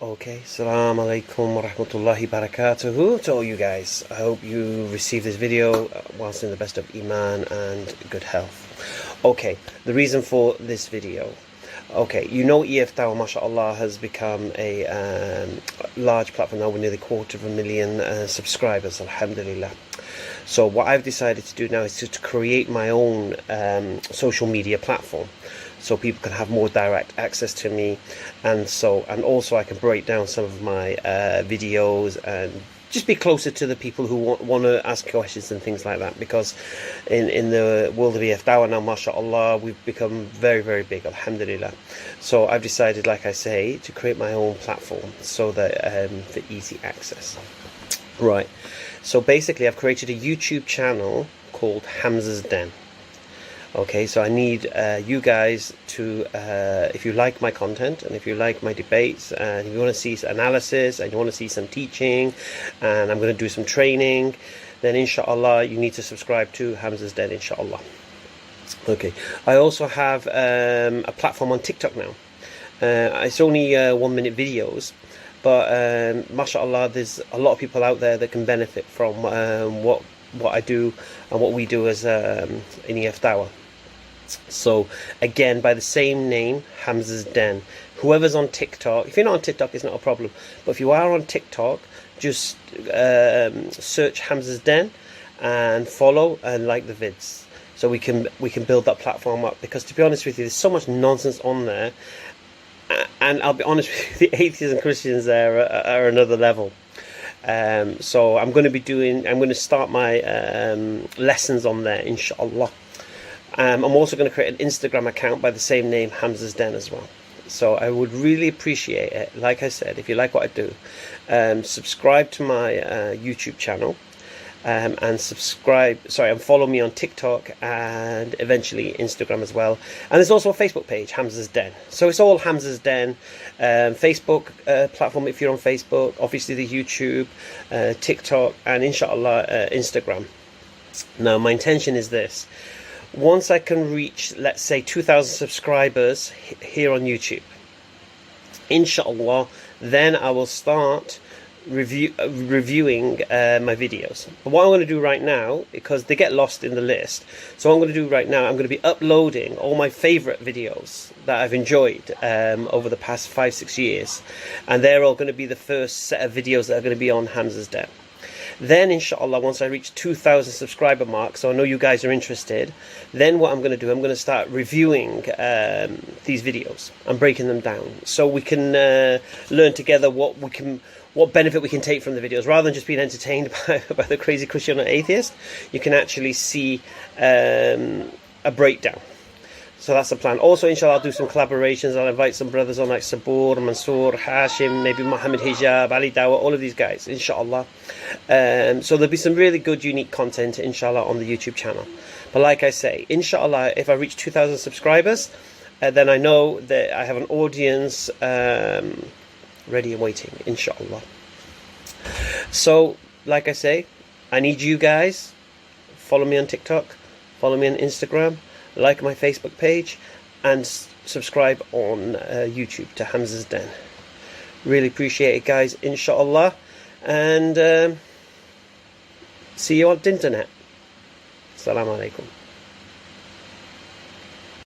Okay, Assalamu alaikum wa rahmatullahi barakatuhu to all you guys. I hope you received this video whilst in the best of Iman and good health. Okay, the reason for this video. Okay, you know EFDawah, mashallah, has become a large platform now with nearly 250,000 subscribers, alhamdulillah. So what I've decided to do now is to create my own social media platform, so people can have more direct access to me, and also I can break down some of my videos and just be closer to the people who want to ask questions and things like that, because in the world of EFDawah now, mashallah, we've become very, very big, alhamdulillah. So I've decided, like I say, to create my own platform so that for easy access. Right, so basically I've created a YouTube channel called Hamza's Den. Okay, so I need you guys to, if you like my content and if you like my debates and if you want to see analysis and you want to see some teaching and I'm going to do some training, then inshallah you need to subscribe to Hamza's Den, inshallah. Okay, I also have a platform on TikTok now. It's only 1 minute videos, but mashallah, there's a lot of people out there that can benefit from what I do and what we do as in EFDawah. So again, by the same name, Hamza's Den. Whoever's on TikTok, if you're not on TikTok, it's not a problem, but if you are on TikTok, just search Hamza's Den and follow and like the vids, so we can build that platform up. Because to be honest with you, there's so much nonsense on there, and I'll be honest with you, the atheists and Christians there are another level. So I'm going to start my lessons on there, inshallah. I'm also going to create an Instagram account by the same name, Hamza's Den, as well. So I would really appreciate it, like I said, if you like what I do, subscribe to my YouTube channel, and follow me on TikTok and eventually Instagram as well. And there's also a Facebook page, Hamza's Den. So it's all Hamza's Den. Facebook platform if you're on Facebook, obviously the YouTube, TikTok, and inshallah Instagram. Now my intention is this: once I can reach, let's say, 2,000 subscribers here on YouTube, inshallah, then I will start reviewing my videos. But what I'm going to do right now, because they get lost in the list, so what I'm going to do right now, I'm going to be uploading all my favorite videos that I've enjoyed over the past 5-6 years, and they're all going to be the first set of videos that are going to be on Hamza's Den. Then inshallah, once I reach 2,000 subscriber mark, so I know you guys are interested, then what I'm going to do, I'm going to start reviewing these videos and breaking them down, so we can learn together what benefit we can take from the videos, rather than just being entertained by the crazy Christian or atheist. You can actually see a breakdown. So that's the plan. Also, inshallah, I'll do some collaborations. I'll invite some brothers on, like Sabur, Mansour, Hashim, maybe Muhammad Hijab, Ali Dawah, all of these guys, inshallah. So there'll be some really good, unique content, inshallah, on the YouTube channel. But like I say, inshallah, if I reach 2,000 subscribers, then I know that I have an audience ready and waiting, inshallah. So, like I say, I need you guys. Follow me on TikTok, follow me on Instagram, like my Facebook page, and subscribe on YouTube to Hamza's Den. Really appreciate it, guys, inshallah. And see you on the internet. Assalamu alaikum.